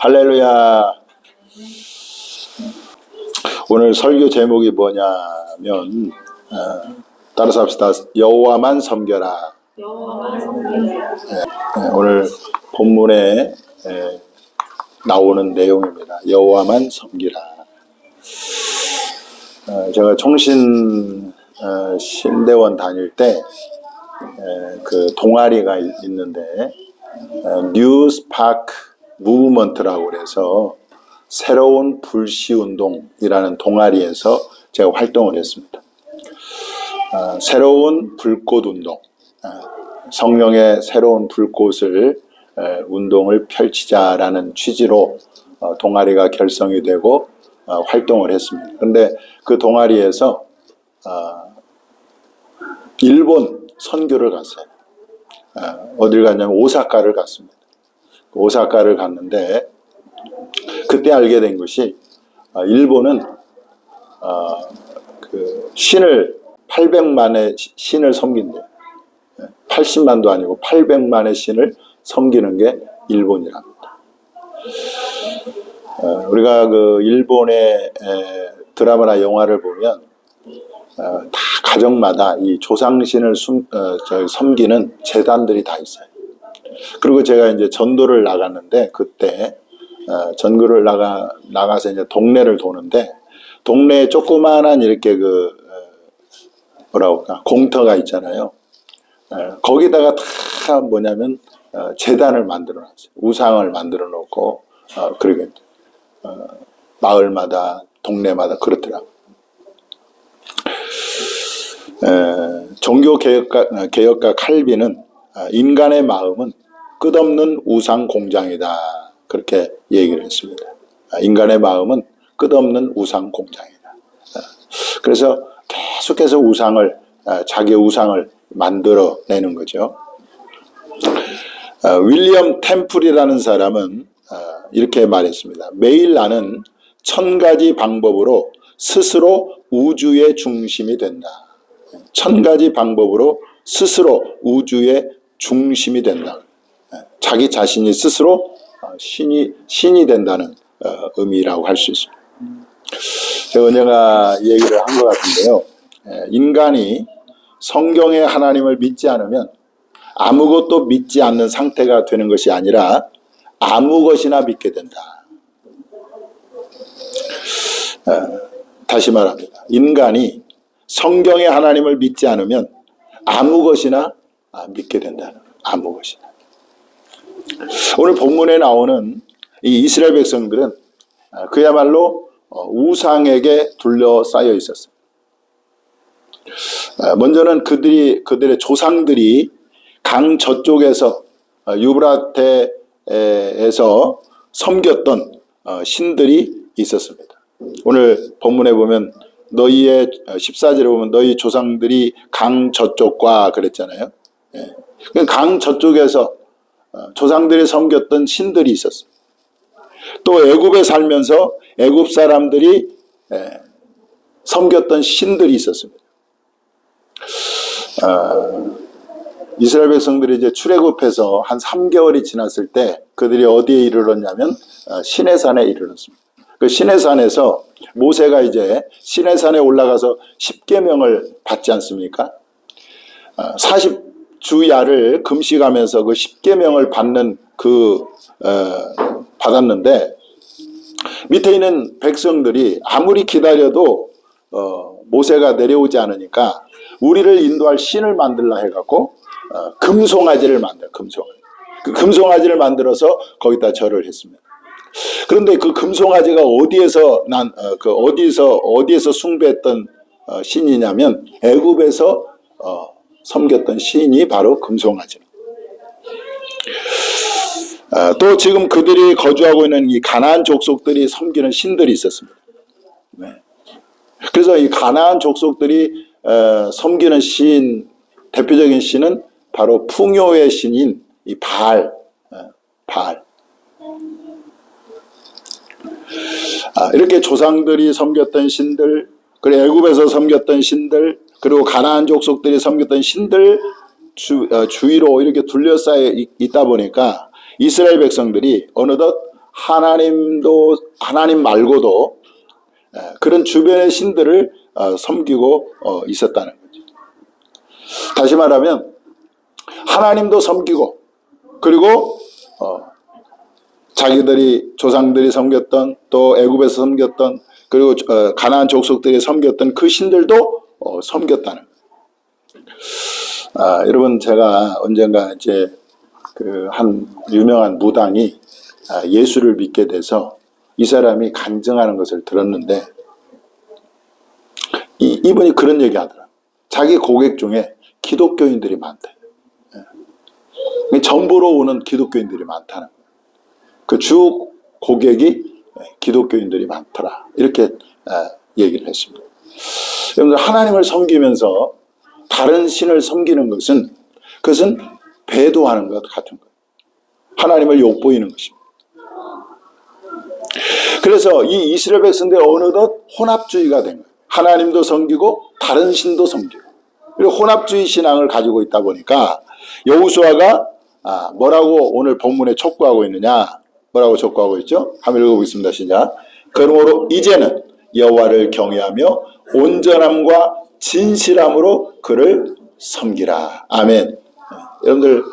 할렐루야. 오늘 설교 제목이 뭐냐면 따라서 합시다. 여호와만 섬겨라. 오늘 본문에 나오는 내용입니다. 여호와만 섬기라. 제가 총신 신대원 다닐 때 그 동아리가 있는데 뉴 스파크 무브먼트라고 그래서 새로운 불시운동이라는 동아리에서 제가 활동을 했습니다. 새로운 불꽃운동, 성령의 새로운 불꽃을 운동을 펼치자라는 취지로 동아리가 결성이 되고 활동을 했습니다. 그런데 그 동아리에서 일본 선교를 갔어요. 어딜 갔냐면 오사카를 갔습니다. 오사카를 갔는데 그때 알게 된 것이 일본은 그 신을 800만의 신을 섬긴대요. 80만도 아니고 800만의 신을 섬기는 게 일본이랍니다. 우리가 그 일본의 드라마나 영화를 보면 다 가정마다 이 조상신을 섬기는 제단들이 다 있어요. 그리고 제가 이제 전도를 나갔는데 그때 전도를 나가서 이제 동네를 도는데 동네에 조그마한 이렇게 그 뭐라고 할까 공터가 있잖아요. 거기다가 다 뭐냐면 제단을 만들어 놨어요. 우상을 만들어 놓고 그러게 마을마다 동네마다 그렇더라고요. 종교개혁가 칼빈은 인간의 마음은 끝없는 우상 공장이다 그렇게 얘기를 했습니다. 인간의 마음은 끝없는 우상 공장이다. 그래서 계속해서 자기의 우상을 만들어내는 거죠. 윌리엄 템플이라는 사람은 이렇게 말했습니다. 매일 나는 1000가지 방법으로 스스로 우주의 중심이 된다. 1000가지 방법으로 스스로 우주의 중심이 된다. 자기 자신이 스스로 신이 된다는 의미라고 할 수 있습니다. 제가 언젠가 얘기를 한 것 같은데요. 인간이 성경의 하나님을 믿지 않으면 아무것도 믿지 않는 상태가 되는 것이 아니라 아무 것이나 믿게 된다. 다시 말합니다. 인간이 성경의 하나님을 믿지 않으면 아무 것이나 믿게 된다는 거예요. 아무 것이나. 오늘 본문에 나오는 이 이스라엘 백성들은 그야말로 우상에게 둘러싸여 있었어요. 먼저는 그들의 조상들이 강 저쪽에서 유브라테에서 섬겼던 신들이 있었습니다. 오늘 본문에 보면 너희의 14절에 보면 너희 조상들이 강 저쪽과 그랬잖아요. 강 저쪽에서 조상들이 섬겼던 신들이 있었어요. 또 애굽에 살면서 애굽 사람들이 섬겼던 신들이 있었습니다. 이스라엘 백성들이 이제 출애굽해서 한 3개월이 지났을 때 그들이 어디에 이르렀냐면 시내산에 이르렀습니다. 그 시내산에서 모세가 이제 시내산에 올라가서 10계명을 받지 않습니까? 40주야를 금식하면서 그 10계명을 받았는데 밑에 있는 백성들이 아무리 기다려도 모세가 내려오지 않으니까 우리를 인도할 신을 만들라 해갖고 금송아지를 만들어요. 그 금송아지를 만들어서 거기다 절을 했습니다. 그런데 그 금송아지가 어디에서 숭배했던 신이냐면 애굽에서 섬겼던 신이 바로 금송아지. 또 지금 그들이 거주하고 있는 이 가나안 족속들이 섬기는 신들이 있었습니다. 그래서 이 가나안 족속들이 섬기는 신, 대표적인 신은 바로 풍요의 신인 이 바알. 이렇게 조상들이 섬겼던 신들, 그리고 애굽에서 섬겼던 신들, 그리고 가나안 족속들이 섬겼던 신들 주위로 이렇게 둘러싸여 있다 보니까 이스라엘 백성들이 어느덧 하나님 말고도 그런 주변의 신들을 섬기고 있었다는 거죠. 다시 말하면 하나님도 섬기고, 그리고 자기들이 조상들이 섬겼던, 또 애굽에서 섬겼던, 그리고 가나안 족속들이 섬겼던 그 신들도 섬겼다는 거예요. 여러분, 제가 언젠가 이제 그 한 유명한 무당이 예수를 믿게 돼서 이 사람이 간증하는 것을 들었는데, 이분이 그런 얘기 하더라. 자기 고객 중에 기독교인들이 많대. 정보로 오는 기독교인들이 많다는 거예요. 그 주 고객이 기독교인들이 많더라. 이렇게 얘기를 했습니다. 여러분들, 하나님을 섬기면서 다른 신을 섬기는 것은, 그것은 배도하는 것 같은 거예요. 하나님을 욕보이는 것입니다. 그래서 이 이스라엘 백성들이 어느덧 혼합주의가 된 거예요. 하나님도 섬기고 다른 신도 섬기고, 그리고 혼합주의 신앙을 가지고 있다 보니까 여호수아가 뭐라고 오늘 본문에 촉구하고 있느냐? 뭐라고 촉구하고 있죠? 한번 읽어보겠습니다. 시작. 그러므로 이제는 여호와를 경외하며 온전함과 진실함으로 그를 섬기라. 아멘. 여러분들,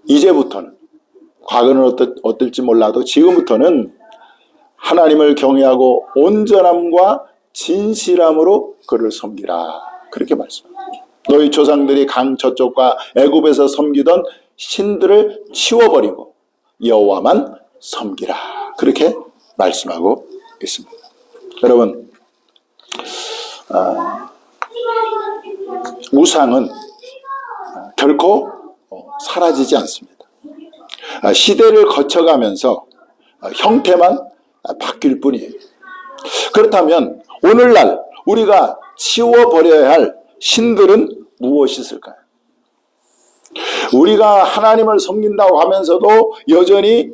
이제부터는, 과거는 어떨지 몰라도 지금부터는 하나님을 경외하고 온전함과 진실함으로 그를 섬기라. 그렇게 말씀합니다. 너희 조상들이 강 저쪽과 애굽에서 섬기던 신들을 치워버리고 여호와만 섬기라. 그렇게 말씀하고 있습니다. 여러분, 우상은 결코 사라지지 않습니다. 시대를 거쳐가면서 형태만 바뀔 뿐이에요. 그렇다면 오늘날 우리가 치워버려야 할 신들은 무엇이 있을까요? 우리가 하나님을 섬긴다고 하면서도 여전히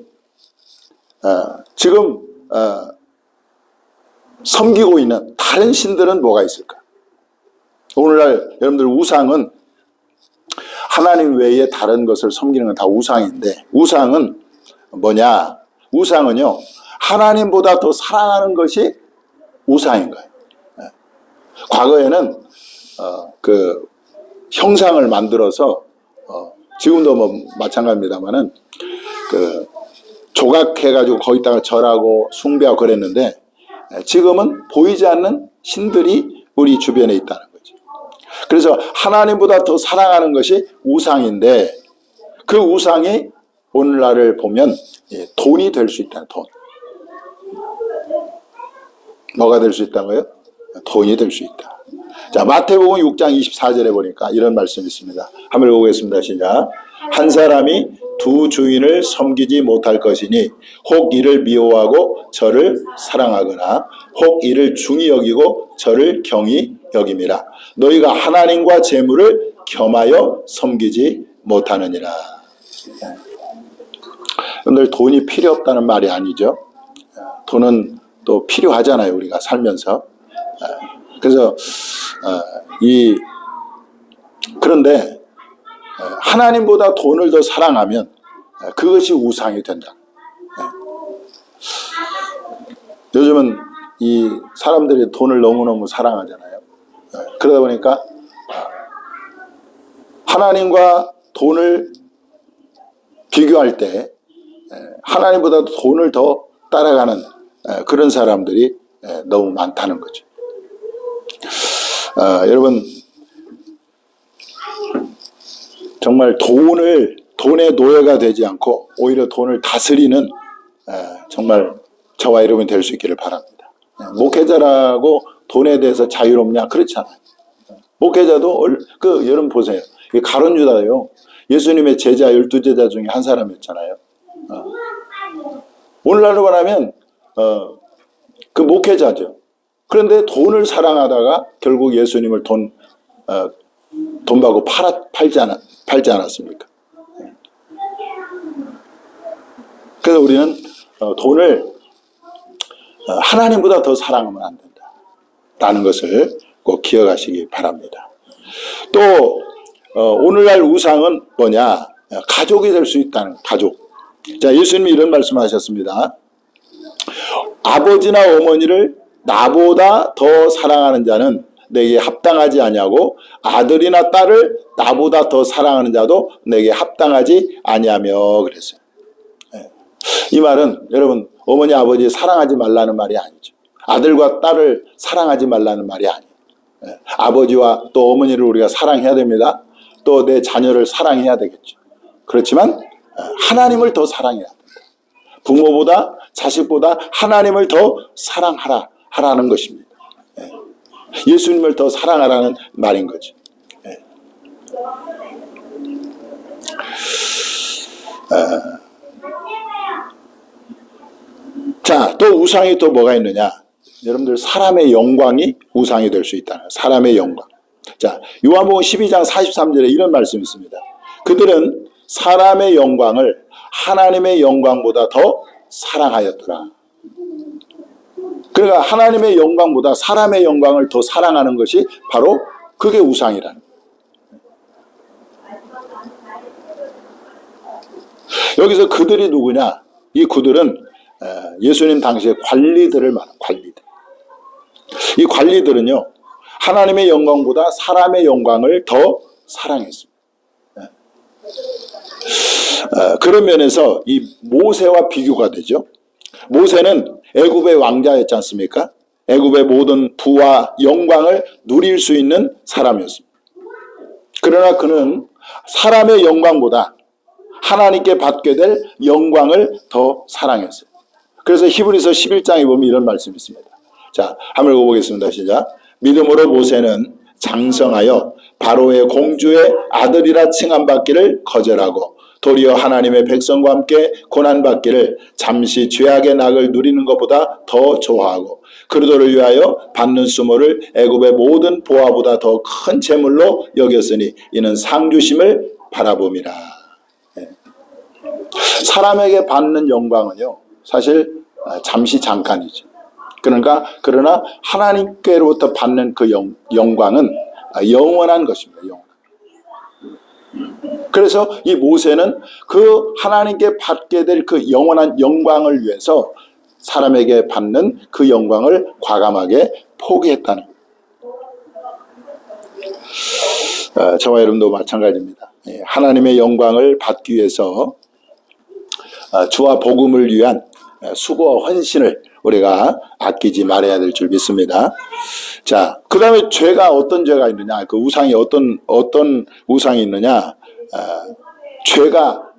지금 섬기고 있는 다른 신들은 뭐가 있을까? 오늘날 여러분들, 우상은 하나님 외에 다른 것을 섬기는 건 다 우상인데, 우상은 뭐냐? 우상은요, 하나님보다 더 사랑하는 것이 우상인 거예요. 과거에는 그 형상을 만들어서 지금도 뭐 마찬가지입니다만은 그 조각해가지고 거기다가 절하고 숭배하고 그랬는데, 지금은 보이지 않는 신들이 우리 주변에 있다는 거죠. 그래서 하나님보다 더 사랑하는 것이 우상인데, 그 우상이 오늘날을 보면 돈이 될 수 있다. 돈. 뭐가 될 수 있다고요? 돈이 될 수 있다. 자, 마태복음 6장 24절에 보니까 이런 말씀이 있습니다. 한번 읽어보겠습니다. 시작. 한 사람이 두 주인을 섬기지 못할 것이니 혹 이를 미워하고 저를 사랑하거나 혹 이를 중히 여기고 저를 경히 여김이라. 너희가 하나님과 재물을 겸하여 섬기지 못하느니라. 여러분들, 돈이 필요 없다는 말이 아니죠. 돈은 또 필요하잖아요, 우리가 살면서. 그래서 그런데 하나님보다 돈을 더 사랑하면 그것이 우상이 된다. 요즘은 이 사람들이 돈을 너무너무 사랑하잖아요. 그러다 보니까 하나님과 돈을 비교할 때 하나님보다 돈을 더 따라가는 그런 사람들이 너무 많다는 거죠. 여러분, 정말 돈의 노예가 되지 않고 오히려 돈을 다스리는 정말 저와 여러분이 될 수 있기를 바랍니다. 목회자라고 돈에 대해서 자유롭냐? 그렇지 않아요. 목회자도 여러분 보세요. 가룟 유다요, 예수님의 제자 12제자 중에 한 사람이었잖아요. 오늘날로 말하면 그 목회자죠. 그런데 돈을 사랑하다가 결국 예수님을 돈 받고 팔지 않았습니까? 그래서 우리는 돈을 하나님보다 더 사랑하면 안 된다라는 것을 꼭 기억하시기 바랍니다. 또 오늘날 우상은 뭐냐? 가족이 될 수 있다는, 가족. 자, 예수님이 이런 말씀하셨습니다. 아버지나 어머니를 나보다 더 사랑하는 자는 내게 합당하지 아니하고 아들이나 딸을 나보다 더 사랑하는 자도 내게 합당하지 아니하며 그랬어요. 이 말은 여러분 어머니 아버지 사랑하지 말라는 말이 아니죠. 아들과 딸을 사랑하지 말라는 말이 아니에요. 아버지와 또 어머니를 우리가 사랑해야 됩니다. 또 내 자녀를 사랑해야 되겠죠. 그렇지만 하나님을 더 사랑해야 됩니다. 부모보다 자식보다 하나님을 더 사랑하라는 것입니다. 예수님을 더 사랑하라는 말인 거죠. 자, 또 우상이 또 뭐가 있느냐? 여러분들 사람의 영광이 우상이 될 수 있다. 사람의 영광. 자, 요한복음 12장 43절에 이런 말씀이 있습니다. 그들은 사람의 영광을 하나님의 영광보다 더 사랑하였더라. 그러니까 하나님의 영광보다 사람의 영광을 더 사랑하는 것이 바로 그게 우상이라는 거예요. 여기서 그들이 누구냐? 이 그들은 예수님 당시에 관리들을 말합니다. 관리들. 이 관리들은요, 하나님의 영광보다 사람의 영광을 더 사랑했습니다. 그런 면에서 이 모세와 비교가 되죠. 모세는 애굽의 왕자였지 않습니까? 애굽의 모든 부와 영광을 누릴 수 있는 사람이었습니다. 그러나 그는 사람의 영광보다 하나님께 받게 될 영광을 더 사랑했어요. 그래서 히브리서 11장에 보면 이런 말씀이 있습니다. 자, 한번 읽어보겠습니다. 시작. 믿음으로 모세는 장성하여 바로의 공주의 아들이라 칭함받기를 거절하고 도리어 하나님의 백성과 함께 고난받기를 잠시 죄악의 낙을 누리는 것보다 더 좋아하고 그리도를 위하여 받는 수모를 애굽의 모든 보화보다 더 큰 재물로 여겼으니 이는 상주심을 바라봄이라. 사람에게 받는 영광은요, 사실 잠시 잠깐이죠. 그러나 하나님께로부터 받는 그 영광은 영원한 것입니다. 영원한. 그래서 이 모세는 그 하나님께 받게 될 그 영원한 영광을 위해서 사람에게 받는 그 영광을 과감하게 포기했다는 거예요. 저와 여러분도 마찬가지입니다. 하나님의 영광을 받기 위해서 주와 복음을 위한 수고와 헌신을 우리가 아끼지 말아야 될 줄 믿습니다. 자, 그 다음에 죄가 어떤 죄가 있느냐? 그 우상이 어떤 우상이 있느냐? 죄가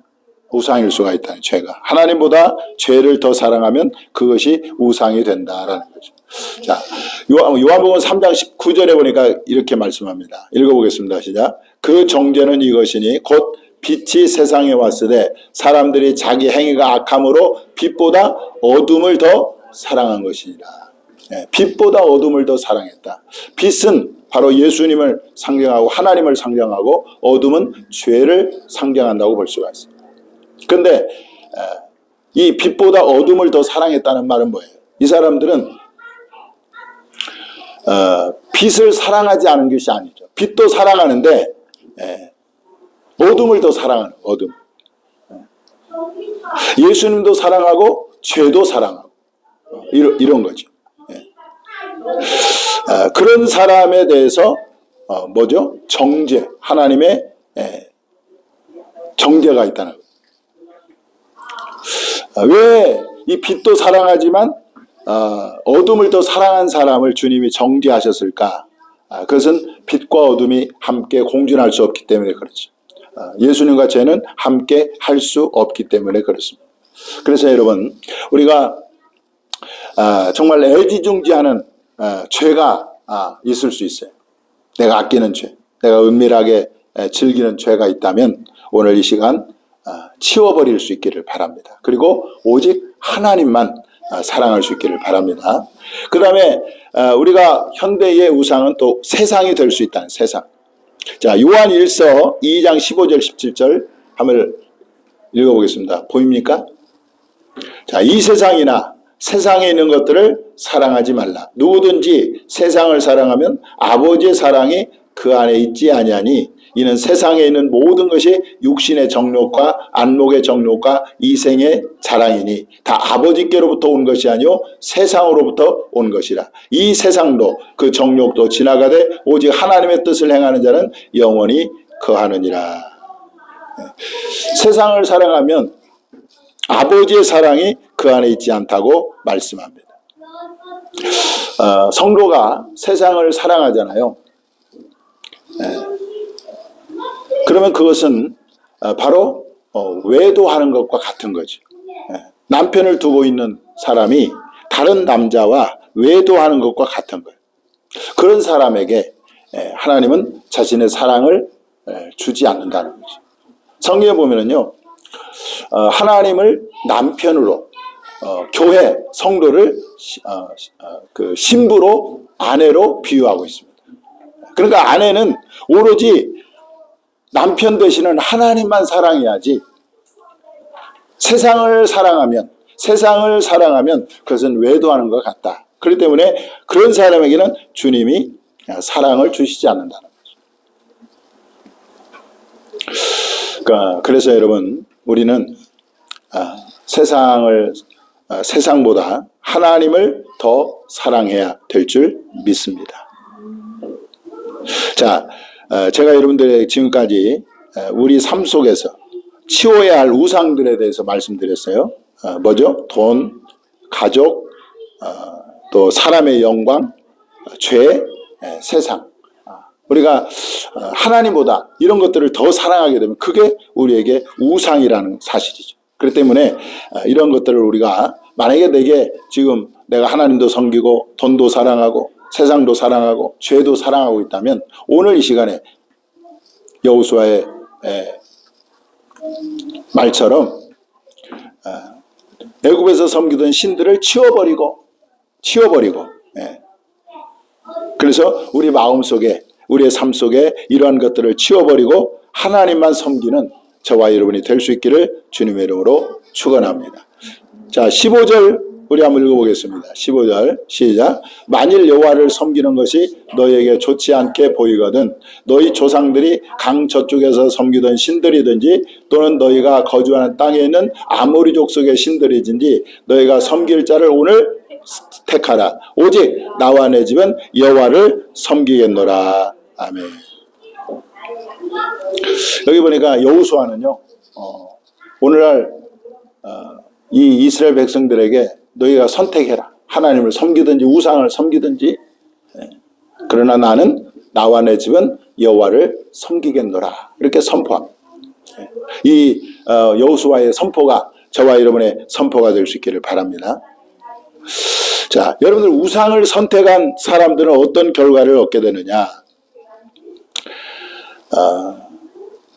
우상일 수가 있다는 죄가. 하나님보다 죄를 더 사랑하면 그것이 우상이 된다라는 거죠. 자, 요한복음 3장 19절에 보니까 이렇게 말씀합니다. 읽어보겠습니다. 시작. 그 정죄는 이것이니 곧 빛이 세상에 왔을 때 사람들이 자기 행위가 악함으로 빛보다 어둠을 더 사랑한 것이니라. 빛보다 어둠을 더 사랑했다. 빛은 바로 예수님을 상징하고 하나님을 상징하고 어둠은 죄를 상징한다고 볼 수가 있습니다. 그런데 이 빛보다 어둠을 더 사랑했다는 말은 뭐예요? 이 사람들은 빛을 사랑하지 않은 것이 아니죠. 빛도 사랑하는데 어둠을 더 사랑하는 어둠. 예수님도 사랑하고 죄도 사랑하고 이런 거죠. 그런 사람에 대해서 뭐죠? 정죄, 하나님의 정죄가 있다는 거예요. 왜 이 빛도 사랑하지만 어둠을 더 사랑한 사람을 주님이 정죄하셨을까? 그것은 빛과 어둠이 함께 공존할 수 없기 때문에 그렇죠. 예수님과 죄는 함께 할 수 없기 때문에 그렇습니다. 그래서 여러분, 우리가 정말 애지중지하는 죄가 있을 수 있어요. 내가 아끼는 죄, 내가 은밀하게 즐기는 죄가 있다면 오늘 이 시간 치워버릴 수 있기를 바랍니다. 그리고 오직 하나님만 사랑할 수 있기를 바랍니다. 그 다음에 우리가 현대의 우상은 또 세상이 될 수 있다는 세상. 자, 요한 1서 2장 15절 17절 한번 읽어보겠습니다. 보입니까? 자, 이 세상이나 세상에 있는 것들을 사랑하지 말라. 누구든지 세상을 사랑하면 아버지의 사랑이 그 안에 있지 아니하니 이는 세상에 있는 모든 것이 육신의 정욕과 안목의 정욕과 이생의 자랑이니 다 아버지께로부터 온 것이 아니요 세상으로부터 온 것이라. 이 세상도 그 정욕도 지나가되 오직 하나님의 뜻을 행하는 자는 영원히 거하느니라. 세상을 사랑하면 아버지의 사랑이 그 안에 있지 않다고 말씀합니다. 성도가 세상을 사랑하잖아요. 그러면 그것은 바로 외도하는 것과 같은 거죠. 남편을 두고 있는 사람이 다른 남자와 외도하는 것과 같은 거예요. 그런 사람에게 하나님은 자신의 사랑을 주지 않는다는 거죠. 성경에 보면은요, 하나님을 남편으로 교회 성도를 그 신부로 아내로 비유하고 있습니다. 그러니까 아내는 오로지 남편 되시는 하나님만 사랑해야지 세상을 사랑하면 그것은 외도하는 것 같다. 그렇기 때문에 그런 사람에게는 주님이 사랑을 주시지 않는다는 거죠. 그래서 여러분 우리는 세상보다 하나님을 더 사랑해야 될 줄 믿습니다. 자, 제가 여러분들의 지금까지 우리 삶 속에서 치워야 할 우상들에 대해서 말씀드렸어요. 뭐죠? 돈, 가족, 또 사람의 영광, 죄, 세상. 우리가 하나님보다 이런 것들을 더 사랑하게 되면 그게 우리에게 우상이라는 사실이죠. 그렇기 때문에 이런 것들을 우리가 만약에 지금 내가 하나님도 섬기고 돈도 사랑하고 세상도 사랑하고 죄도 사랑하고 있다면 오늘 이 시간에 여호수아의 말처럼 애굽에서 섬기던 신들을 치워버리고 그래서 우리 마음속에 우리의 삶 속에 이러한 것들을 치워버리고 하나님만 섬기는 저와 여러분이 될 수 있기를 주님의 이름으로 축원합니다. 자, 15절 우리 한번 읽어보겠습니다. 15절 시작. 만일 여호와를 섬기는 것이 너희에게 좋지 않게 보이거든 너희 조상들이 강 저쪽에서 섬기던 신들이든지 또는 너희가 거주하는 땅에 있는 아모리 족속의 신들이든지 너희가 섬길 자를 오늘 택하라. 오직 나와 내 집은 여호와를 섬기겠노라. 아멘. 여기 보니까 여호수아는요, 오늘날 이 이스라엘 백성들에게 너희가 선택해라. 하나님을 섬기든지 우상을 섬기든지, 그러나 나는 나와 내 집은 여호와를 섬기겠노라. 이렇게 선포합니다. 이 여호수아의 선포가 저와 여러분의 선포가 될 수 있기를 바랍니다. 자, 여러분들 우상을 선택한 사람들은 어떤 결과를 얻게 되느냐?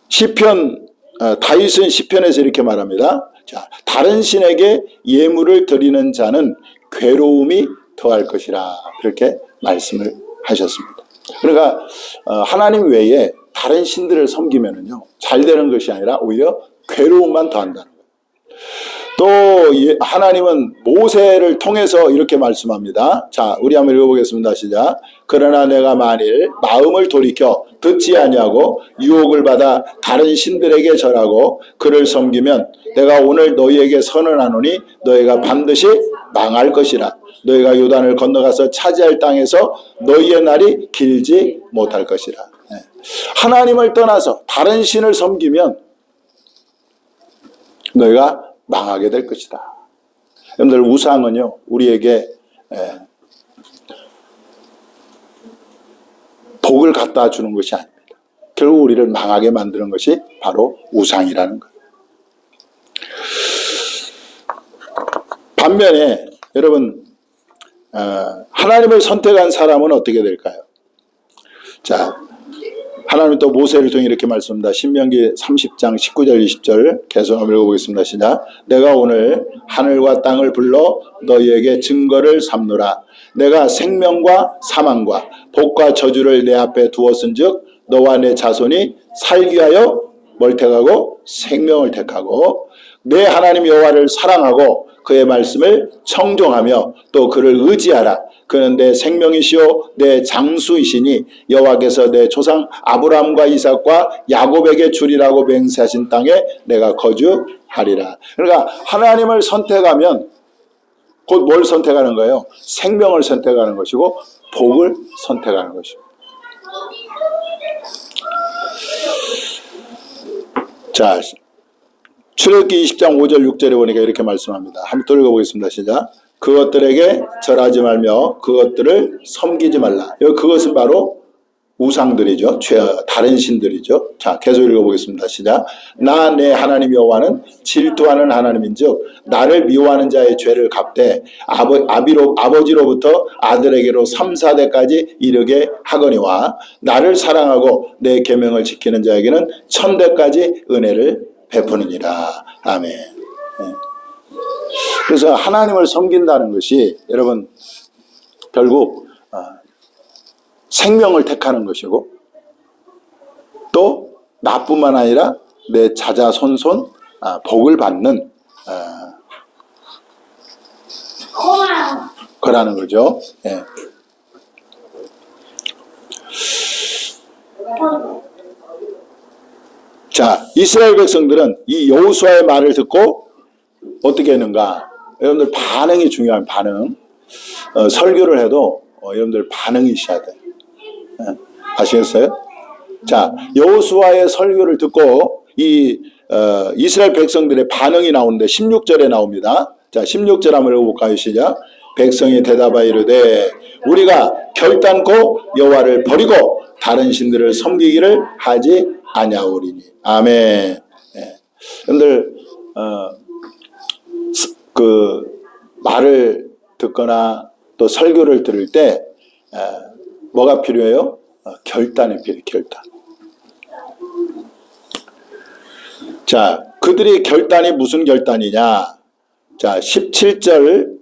시편 다윗은 시편에서 이렇게 말합니다. 자, 다른 신에게 예물을 드리는 자는 괴로움이 더할 것이라 그렇게 말씀을 하셨습니다. 그러니까 하나님 외에 다른 신들을 섬기면은요 잘 되는 것이 아니라 오히려 괴로움만 더한다는 거예요. 또 하나님은 모세를 통해서 이렇게 말씀합니다. 자, 우리 한번 읽어보겠습니다. 시작. 그러나 내가 만일 마음을 돌이켜 듣지 아니하고 유혹을 받아 다른 신들에게 절하고 그를 섬기면 내가 오늘 너희에게 선언하노니 너희가 반드시 망할 것이라. 너희가 요단을 건너가서 차지할 땅에서 너희의 날이 길지 못할 것이라. 하나님을 떠나서 다른 신을 섬기면 너희가 망하게 될 것이다. 여러분들 우상은요 우리에게 복을 갖다 주는 것이 아닙니다. 결국 우리를 망하게 만드는 것이 바로 우상이라는 거예요. 반면에 여러분 하나님을 선택한 사람은 어떻게 될까요? 자, 하나님 또 모세를 통해 이렇게 말씀합니다. 신명기 30장 19절 20절 계속 한번 읽어보겠습니다. 시작. 내가 오늘 하늘과 땅을 불러 너희에게 증거를 삼노라. 내가 생명과 사망과 복과 저주를 내 앞에 두었은즉 너와 내 자손이 살기 위하여 뭘 택하고 생명을 택하고 내 하나님 여호와를 사랑하고 그의 말씀을 청종하며 또 그를 의지하라. 그는 내 생명이시오 내 장수이시니 여호와께서 내 조상 아브라함과 이삭과 야곱에게 주리라고 맹세하신 땅에 내가 거주하리라. 그러니까 하나님을 선택하면 곧 뭘 선택하는 거예요? 생명을 선택하는 것이고 복을 선택하는 것이고. 자, 출애굽기 20장 5절 6절에 보니까 이렇게 말씀합니다. 한번 또 읽어보겠습니다. 시작. 그것들에게 절하지 말며 그것들을 섬기지 말라. 그것은 바로 우상들이죠. 다른 신들이죠. 자, 계속 읽어보겠습니다. 시작. 나 내 하나님 여호와는 질투하는 하나님인즉 나를 미워하는 자의 죄를 갚되 아버지로부터 아들에게로 3, 4대까지 이르게 하거니와 나를 사랑하고 내 계명을 지키는 자에게는 1000대까지 은혜를 베푸느니라. 아멘. 그래서 하나님을 섬긴다는 것이 여러분 결국 생명을 택하는 것이고 또 나뿐만 아니라 내 자자손손 복을 받는 거라는 거죠. 예. 자, 이스라엘 백성들은 이 여호수아의 말을 듣고 어떻게 했는가? 여러분들 반응이 중요한 반응. 설교를 해도 여러분들 반응이 있어야 돼요. 아시겠어요? 자, 여호수아의 설교를 듣고 이스라엘 백성들의 반응이 나오는데 16절에 나옵니다. 자, 16절 한번 읽어볼까요? 시작. 백성이 대답하여 이르되 우리가 결단코 여호와를 버리고 다른 신들을 섬기기를 하지 아니하오리니. 아멘. 네. 여러분들 그 말을 듣거나 또 설교를 들을 때 뭐가 필요해요? 결단이 필요해요. 결단. 자, 그들의 결단이 무슨 결단이냐? 자, 17절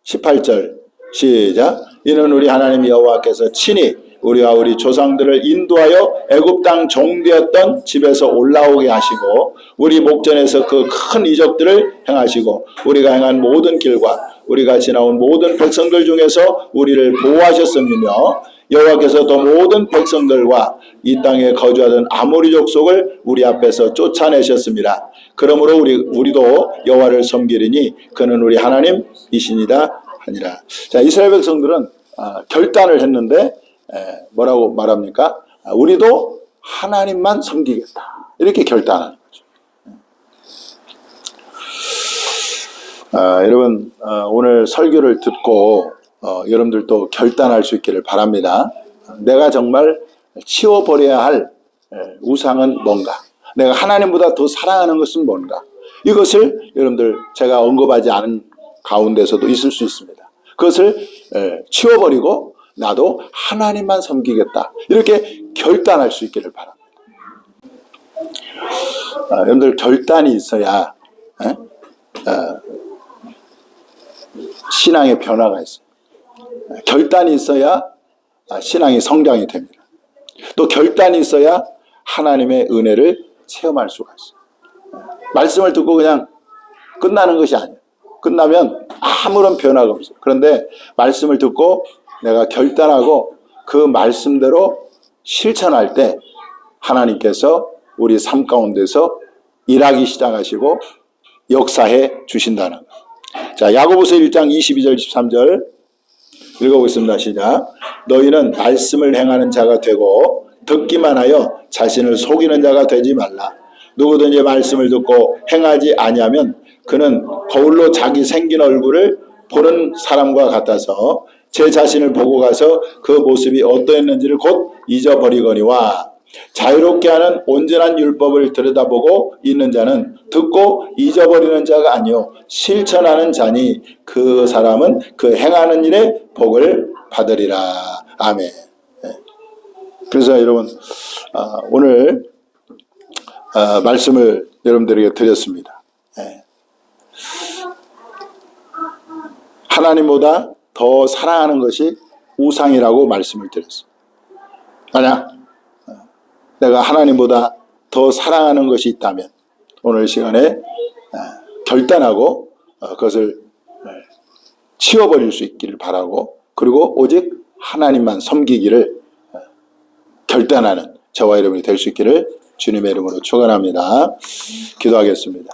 18절 시작. 이는 우리 하나님 여호와께서 친히 우리와 우리 조상들을 인도하여 애굽 땅 종되었던 집에서 올라오게 하시고 우리 목전에서 그 큰 이적들을 행하시고 우리가 행한 모든 길과 우리가 지나온 모든 백성들 중에서 우리를 보호하셨음이며 여호와께서 또 모든 백성들과 이 땅에 거주하던 아모리 족속을 우리 앞에서 쫓아내셨습니다. 그러므로 우리도 여호와를 섬기리니 그는 우리 하나님이시니라 하니라. 자, 이스라엘 백성들은 결단을 했는데 뭐라고 말합니까? 우리도 하나님만 섬기겠다. 이렇게 결단하는 거죠. 여러분 오늘 설교를 듣고 여러분들도 결단할 수 있기를 바랍니다. 내가 정말 치워버려야 할 우상은 뭔가? 내가 하나님보다 더 사랑하는 것은 뭔가? 이것을 여러분들 제가 언급하지 않은 가운데서도 있을 수 있습니다. 그것을 치워버리고 나도 하나님만 섬기겠다. 이렇게 결단할 수 있기를 바랍니다. 여러분들 결단이 있어야 신앙의 변화가 있어요. 결단이 있어야 신앙이 성장이 됩니다. 또 결단이 있어야 하나님의 은혜를 체험할 수가 있어요. 말씀을 듣고 그냥 끝나는 것이 아니에요. 끝나면 아무런 변화가 없어요. 그런데 말씀을 듣고 내가 결단하고 그 말씀대로 실천할 때 하나님께서 우리 삶 가운데서 일하기 시작하시고 역사해 주신다는 것. 자, 야고보서 1장 22절 23절 읽어보겠습니다. 시작. 너희는 말씀을 행하는 자가 되고 듣기만 하여 자신을 속이는 자가 되지 말라. 누구든지 말씀을 듣고 행하지 아니하면 그는 거울로 자기 생긴 얼굴을 보는 사람과 같아서 제 자신을 보고 가서 그 모습이 어떠했는지를 곧 잊어버리거니와 자유롭게 하는 온전한 율법을 들여다보고 있는 자는 듣고 잊어버리는 자가 아니요 실천하는 자니 그 사람은 그 행하는 일에 복을 받으리라. 아멘. 그래서 여러분 오늘 말씀을 여러분들에게 드렸습니다. 하나님보다 더 사랑하는 것이 우상이라고 말씀을 드렸습니다. 만약 내가 하나님보다 더 사랑하는 것이 있다면 오늘 시간에 결단하고 그것을 치워버릴 수 있기를 바라고, 그리고 오직 하나님만 섬기기를 결단하는 저와 여러분이 될 수 있기를 주님의 이름으로 축원합니다. 기도하겠습니다.